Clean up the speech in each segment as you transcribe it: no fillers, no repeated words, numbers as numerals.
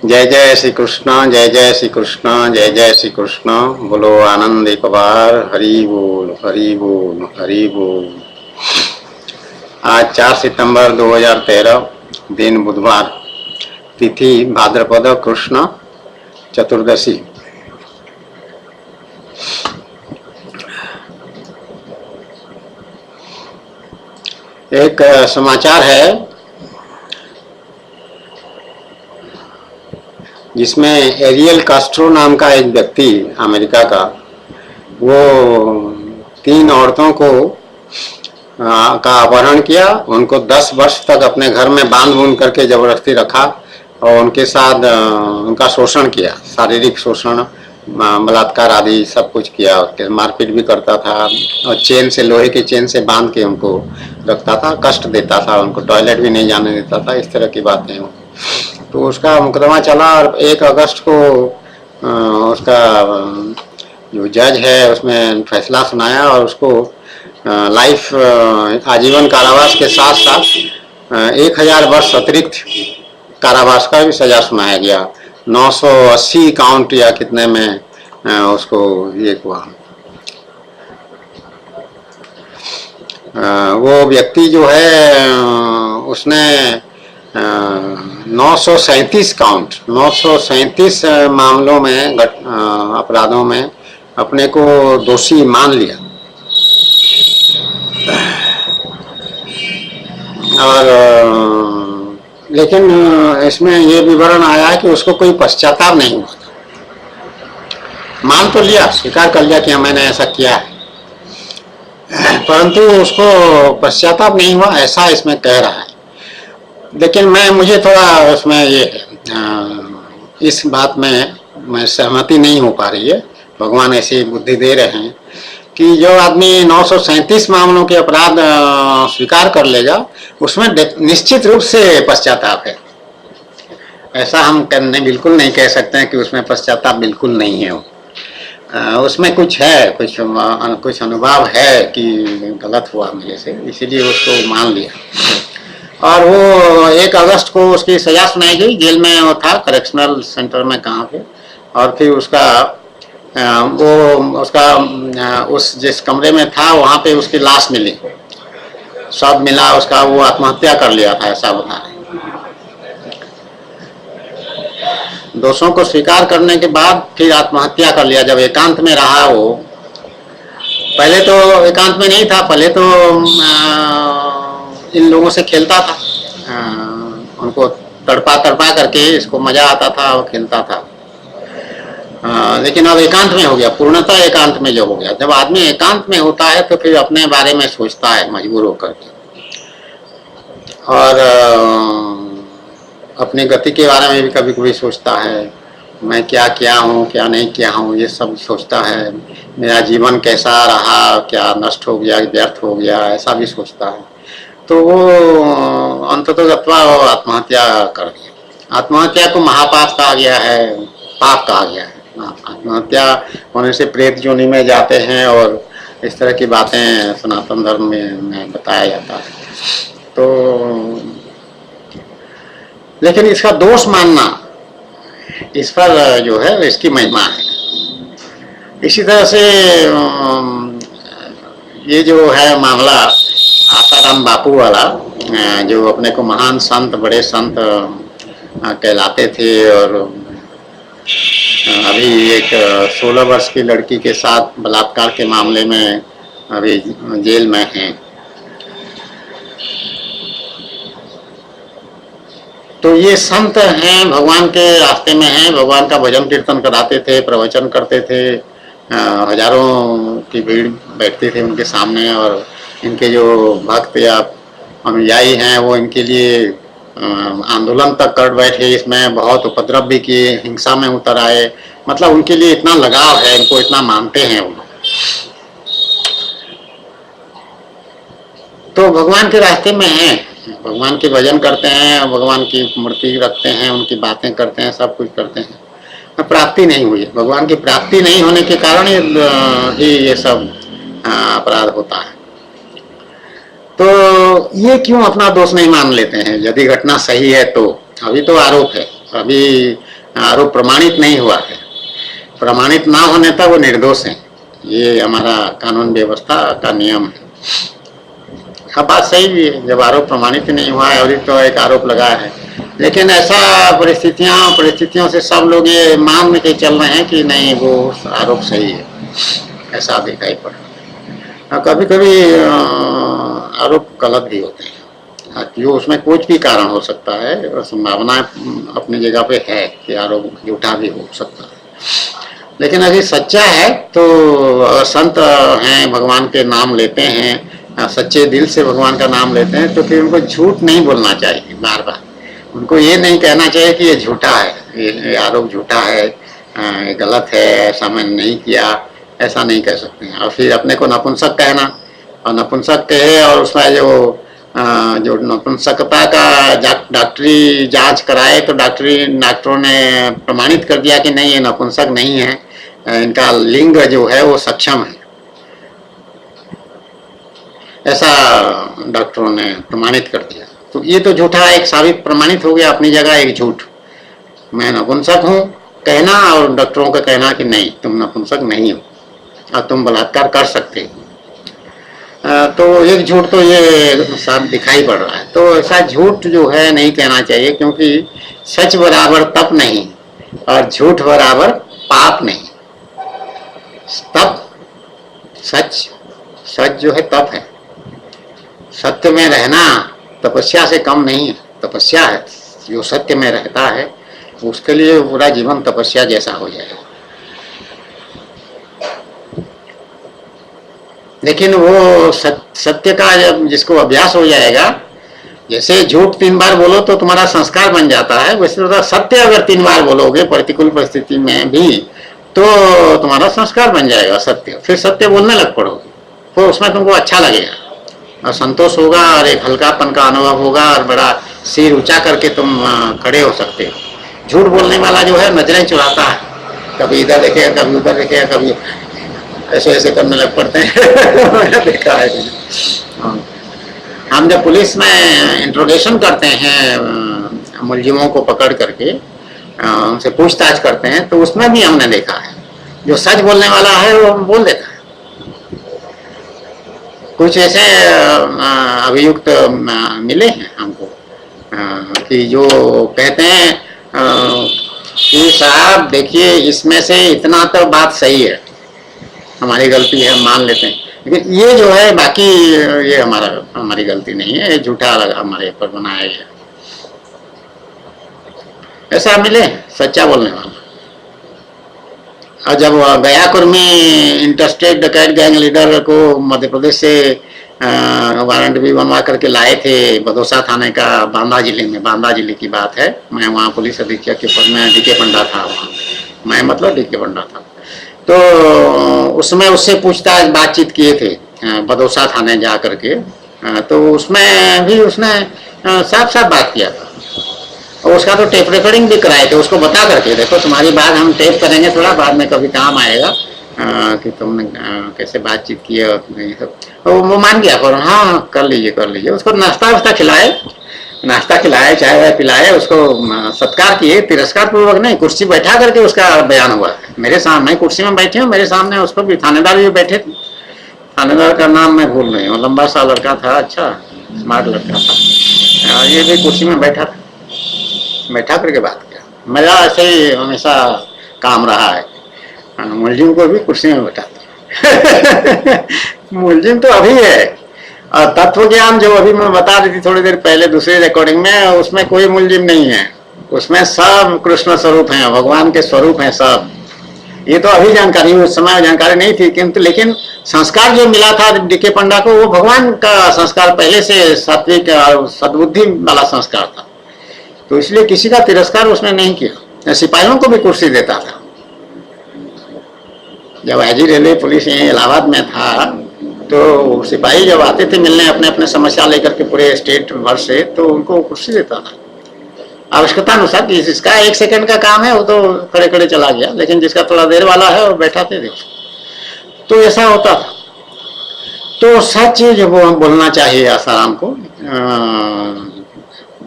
जय जय श्री कृष्ण, जय जय श्री कृष्ण, जय जय श्री कृष्ण। बोलो आनंद एक बार। हरि बोल, हरि बोल, हरि बोल। आज 4 सितंबर 2013, दिन बुधवार, तिथि भाद्रपद कृष्ण चतुर्दशी। एक समाचार है जिसमें एरियल कास्ट्रो नाम का एक व्यक्ति अमेरिका का, वो 3 औरतों को का अपहरण किया, उनको 10 वर्ष तक अपने घर में बांध बूंद करके जबरदस्ती रखा और उनके साथ उनका शोषण किया, शारीरिक शोषण, बलात्कार आदि सब कुछ किया। मारपीट भी करता था और चेन से, लोहे के चेन से बांध के उनको रखता था, कष्ट देता था, उनको टॉयलेट भी नहीं जाने देता था, इस तरह की बातें। तो उसका मुकदमा चला और 1 अगस्त को उसका जो जज है उसमें फैसला सुनाया और उसको लाइफ आजीवन कारावास के साथ साथ 1000 वर्ष अतिरिक्त कारावास का भी सजा सुनाया गया। 980 काउंट या कितने में उसको ये हुआ। वो व्यक्ति जो है उसने 937 काउंट, 937 मामलों में, अपराधों में अपने को दोषी मान लिया। और लेकिन इसमें ये विवरण आया कि उसको कोई पश्चाताप नहीं हुआ। मान तो लिया, स्वीकार कर लिया कि मैंने ऐसा किया है, परंतु उसको पश्चाताप नहीं हुआ, ऐसा इसमें कह रहा है। लेकिन मुझे थोड़ा उसमें ये इस बात में मैं सहमति नहीं हो पा रही है। भगवान ऐसी बुद्धि दे रहे हैं कि जो आदमी 937 मामलों के अपराध स्वीकार कर लेगा उसमें निश्चित रूप से पश्चाताप है। ऐसा हम बिल्कुल नहीं कह सकते हैं कि उसमें पश्चाताप बिल्कुल नहीं है। उसमें कुछ है, कुछ अनुभव है कि गलत हुआ मेरे से, इसीलिए उसको मान लिया। और वो 1 अगस्त को उसकी सजा सुनाई गई। जेल में वो था, करेक्शनल सेंटर में, कहाँ पे। और फिर उसका उस जिस कमरे में था वहाँ पे उसकी लाश मिली, सब मिला उसका, वो आत्महत्या कर लिया था, ऐसा बता रहे। दोषों को स्वीकार करने के बाद फिर आत्महत्या कर लिया। जब एकांत में रहा, वो पहले तो एकांत में नहीं था, पहले तो इन लोगों से खेलता था, उनको तड़पा करके इसको मजा आता था, वो खेलता था। लेकिन अब एकांत में हो गया, पूर्णतः एकांत में जो हो गया। जब आदमी एकांत में होता है तो फिर अपने बारे में सोचता है मजबूर होकर के, और अपनी गति के बारे में भी कभी कभी सोचता है, मैं क्या किया हूँ, क्या नहीं किया हूँ, ये सब सोचता है। मेरा जीवन कैसा रहा, क्या नष्ट हो गया, व्यर्थ हो गया, ऐसा भी सोचता है। तो वो अंततः आत्महत्या कर दिया। आत्महत्या को महापाप कहा गया है, पाप कहा गया है। आत्महत्या होने से प्रेत योनि में जाते हैं और इस तरह की बातें सनातन धर्म में बताया जाता है। तो लेकिन इसका दोष मानना, इस पर जो है इसकी महिमा है। इसी तरह से ये जो है मामला आसाराम बापू वाला, जो अपने को महान संत, बड़े संत कहलाते थे, और अभी एक 16 वर्ष की लड़की के साथ बलात्कार के मामले में अभी जेल में हैं। तो ये संत हैं, भगवान के रास्ते में हैं, भगवान का भजन कीर्तन कराते थे, प्रवचन करते थे, हजारों की भीड़ बैठती थी उनके सामने, और इनके जो भक्त या अनुयायी हैं वो इनके लिए आंदोलन तक कर बैठे, इसमें बहुत उपद्रव भी किए, हिंसा में उतर आए। मतलब उनके लिए इतना लगाव है, इनको इतना मानते हैं वो। तो भगवान के रास्ते में हैं, भगवान के भजन करते हैं, भगवान की मूर्ति रखते हैं, उनकी बातें करते हैं, सब कुछ करते हैं। प्राप्ति नहीं हुई, भगवान की प्राप्ति नहीं होने के कारण ही ये सब अपराध होता है। तो ये क्यों अपना दोष नहीं मान लेते हैं? यदि घटना सही है तो, अभी तो आरोप है, अभी आरोप प्रमाणित नहीं हुआ है। प्रमाणित ना होने तक वो निर्दोष हैं। ये हमारा कानून व्यवस्था का नियम है। हाँ, बात सही भी है, जब आरोप प्रमाणित नहीं हुआ है और तो एक आरोप लगा है, लेकिन ऐसा परिस्थितियों से सब लोग ये मान के चल रहे हैं कि नहीं वो आरोप सही है, ऐसा दिखाई पड़ रहा है। कभी कभी आरोप गलत भी होते हैं, जो उसमें कुछ भी कारण हो सकता है और संभावना अपनी जगह पे है कि आरोप झूठा भी हो सकता है। लेकिन अगर सच्चा है तो संत हैं, भगवान के नाम लेते हैं, सच्चे दिल से भगवान का नाम लेते हैं, तो फिर उनको झूठ नहीं बोलना चाहिए। बार बार उनको ये नहीं कहना चाहिए कि ये झूठा है, ये आरोप झूठा है, ये गलत है, ऐसा मैंने नहीं किया, ऐसा नहीं कह सकते हैं। और फिर अपने को नपुंसक कहना, और नपुंसक कहे और उसमें जो नपुंसकता का डॉक्टरी जांच कराए तो डॉक्टरों ने प्रमाणित कर दिया कि नहीं ये नपुंसक नहीं है, इनका लिंग जो है वो सक्षम है, ऐसा डॉक्टरों ने प्रमाणित कर दिया। तो ये तो झूठा एक साबित प्रमाणित हो गया अपनी जगह, एक झूठ। मैं नपुंसक हूँ कहना और डॉक्टरों का कहना कि नहीं तुम नपुंसक नहीं हो और तुम बलात्कार कर सकते हो, तो एक झूठ तो ये साफ दिखाई पड़ रहा है। तो ऐसा झूठ जो है नहीं कहना चाहिए, क्योंकि सच बराबर तप नहीं और झूठ बराबर पाप नहीं। तप सच जो है तप है, सत्य में रहना तपस्या से कम नहीं है, तपस्या है। जो सत्य में रहता है उसके लिए पूरा जीवन तपस्या जैसा हो जाएगा। लेकिन वो सत्य का जब जिसको अभ्यास हो जाएगा, जैसे झूठ 3 बार बोलो तो तुम्हारा संस्कार बन जाता है, वैसे सत्य अगर 3 बार बोलोगे प्रतिकूल परिस्थिति में भी तो तुम्हारा संस्कार बन जाएगा सत्य। फिर सत्य बोलने लग पड़ोगे, तो उसमें तुमको अच्छा लगेगा और संतोष होगा और एक हल्कापन का अनुभव होगा और बड़ा सिर ऊंचा करके तुम खड़े हो सकते हो। झूठ बोलने वाला जो है नजरें चुराता है, कभी इधर देखेगा कभी उधर देखेगा, कभी ऐसे ऐसे करने लग पड़ते हैं। मैंने देखा है। हम जब पुलिस में इंट्रोगेशन करते हैं मुलजिमों को पकड़ करके उनसे पूछताछ करते हैं, तो उसमें भी हमने देखा है जो सच बोलने वाला है वो बोल देता है। कुछ ऐसे अभियुक्त मिले हैं हमको कि जो कहते हैं कि साहब देखिए इसमें से इतना तो बात सही है, हमारी गलती है हम मान लेते हैं, लेकिन ये जो है बाकी ये हमारी गलती नहीं है, ये झूठा हमारे ऊपर बनाया गया। ऐसा मिले सच्चा बोलने वाला। और जब गया कुर्मी इंटरस्टेट डकैत गैंग लीडर को मध्य प्रदेश से वारंट भी बनवा करके लाए थे बदौसा थाने का, बांदा जिले में, बांदा जिले की बात है। मैं वहाँ पुलिस अधीक्षक के पद में डीके पंडा था, वहाँ मैं मतलब डीके पंडा था। तो उसमें उससे पूछताछ बातचीत किए थे बदौसा थाने जा करके, तो उसमें भी उसने साफ साफ बात किया था और उसका तो टेप रिकॉर्डिंग भी कराए थे, उसको बता करके देखो तुम्हारी बात हम टेप करेंगे, थोड़ा बाद में कभी काम आएगा कि तुमने कैसे बातचीत की है। तो वो मान गया और हाँ कर लीजिए। उसको नाश्ता वास्ता खिलाए, चाय वाय पिलाए, उसको सत्कार किए, तिरस्कार पूर्वक नहीं, कुर्सी बैठा करके उसका बयान हुआ मेरे सामने। कुर्सी में बैठे हूँ, मेरे सामने उसको भी थानेदार भी बैठे थे। थानेदार का नाम मैं भूल नहीं हूँ, लंबा सा लड़का था, अच्छा स्मार्ट लड़का था। ये भी कुर्सी में बैठा करके बात किया। मेरा ऐसे ही हमेशा काम रहा है, मुलजिम को भी कुर्सी में बैठाता। मुलजिम तो अभी है, और तत्व ज्ञान जो अभी मैं बता रही थी थोड़ी देर पहले दूसरी रिकॉर्डिंग में, उसमें कोई मुलजिम नहीं है, उसमें सब कृष्ण स्वरूप हैं, भगवान के स्वरूप हैं सब। ये तो अभी जानकारी, उस समय जानकारी नहीं थी, किंतु लेकिन संस्कार जो मिला था डीके पंडा को वो भगवान का संस्कार, पहले से सात्विक और सद्बुद्धि वाला संस्कार था। तो इसलिए किसी का तिरस्कार उसने नहीं किया। सिपाहियों को भी कुर्सी देता था। जब आईजी रेलवे पुलिस यहीं इलाहाबाद में था, तो सिपाही जब आते थे मिलने अपने अपने समस्या लेकर के पूरे स्टेट भर से, तो उनको कुर्सी देता था आवश्यकता अनुसार। जिसका 1 सेकंड का काम है वो तो खड़े खड़े चला गया, लेकिन जिसका थोड़ा देर वाला है वो बैठाते थे। तो ऐसा होता था। तो सच जब बोलना चाहिए आसाराम को,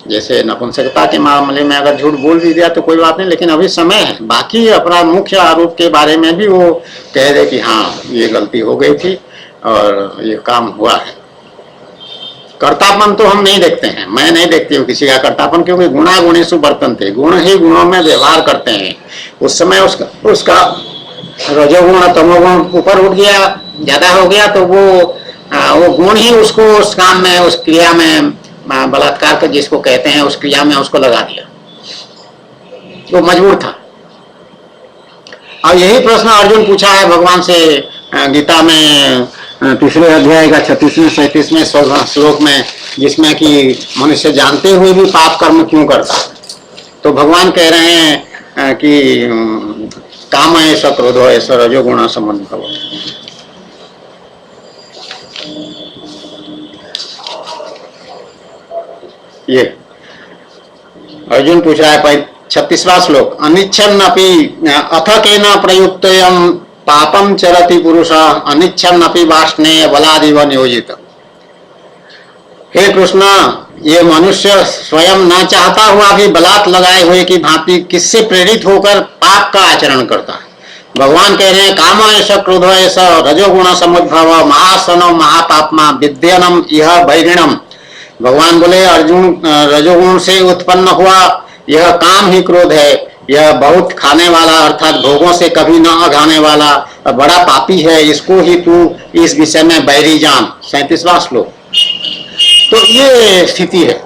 जैसे नपुंसकता के मामले में अगर झूठ बोल भी दिया तो कोई बात नहीं, लेकिन अभी समय है। बाकी अपराध मुख्य आरोप के बारे में भी वो कह दे कि हाँ ये गलती हो गई थी और ये काम हुआ है। कर्तापन तो हम नहीं देखते हैं, मैं नहीं देखती हूँ किसी का कर्तापन, क्योंकि गुणा गुणेषु वर्तन्ते, गुण ही गुणों में व्यवहार करते हैं। उस समय उसका रजोगुण तमोगुण ऊपर उठ गया, ज्यादा हो गया, तो वो गुण ही उसको उस काम में, उस क्रिया में, बलात्कार का जिसको कहते हैं, उस क्रिया में उसको लगा दिया। वो मजबूर था। और यही प्रश्न अर्जुन पूछा है भगवान से गीता में 3 अध्याय का 36वें 37वें श्लोक में, जिसमें कि मनुष्य जानते हुए भी पाप कर्म क्यों करता है। तो भगवान कह रहे हैं कि काम ऐसा क्रोधो ऐसा रजोगुण संबंध। ये अर्जुन पूछ रहा है 36वां श्लोक, अनिच्छन अपि अथ केन प्रयुक्तयं पापम चरति पुरुष अनिच्छन अपि वाष्णेय बलादिव नियोजित। हे कृष्ण, ये मनुष्य स्वयं न चाहता हुआ भी बलात् लगाए हुए की भांति किससे प्रेरित होकर पाप का आचरण करता है। भगवान कह रहे हैं काम ऐसा क्रोध ऐसा रजोगुण समुद्भव महासनो महापापमा विद्यनम यह वैरिणम। भगवान बोले अर्जुन, रजोगुण से उत्पन्न हुआ यह काम ही क्रोध है, यह बहुत खाने वाला अर्थात भोगों से कभी न अघाने वाला बड़ा पापी है, इसको ही तू इस विषय में बैरी जान। 37वां श्लोक। तो ये स्थिति है।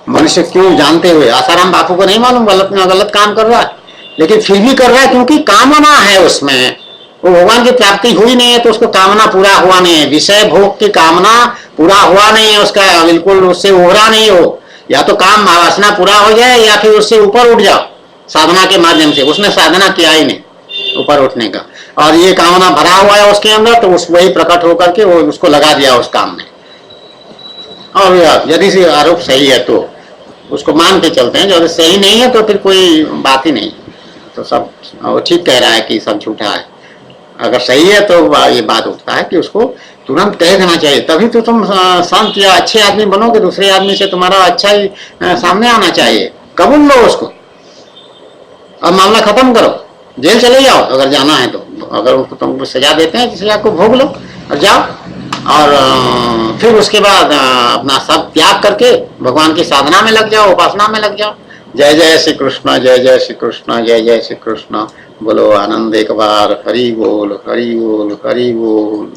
मनुष्य क्यों जानते हुए, आसाराम बापू को नहीं मालूम गलत काम कर रहा है, लेकिन फिर भी कर रहा है, क्योंकि कामना है उसमें। वो भगवान की प्राप्ति हुई नहीं है तो उसको कामना पूरा हुआ नहीं है, विषय भोग की कामना पूरा हुआ नहीं है उसका, बिल्कुल उससे उभरा नहीं हो। या तो काम वासना पूरा हो जाए या फिर उससे ऊपर उठ जाओ साधना के माध्यम से। उसने साधना किया ही नहीं ऊपर उठने का, और ये कामना भरा हुआ है उसके अंदर, तो उस वही प्रकट होकर के वो उसको लगा दिया उस काम में। और यदि से आरोप सही है तो उसको मान के चलते हैं, यदि सही नहीं है तो फिर कोई बात ही नहीं। तो सब वो ठीक कह रहा है कि सब झूठा है। अगर सही है तो ये बात उठता है कि उसको तुरंत कह देना चाहिए, तभी तो तुम संत या अच्छे आदमी बनोगे। दूसरे आदमी से तुम्हारा अच्छा ही सामने आना चाहिए। कबूल लो उसको और मामला खत्म करो, जेल चले जाओ अगर जाना है तो। अगर तुमको सजा देते हैं तो सजा को भोग लो और जाओ, और फिर उसके बाद अपना सब त्याग करके भगवान की साधना में लग जाओ, उपासना में लग जाओ। जय जय श्री कृष्ण, जय जय श्री कृष्ण, जय जय श्री कृष्ण। बोलो आनंद एक बार, हरि बोल हरि बोल हरि बोल।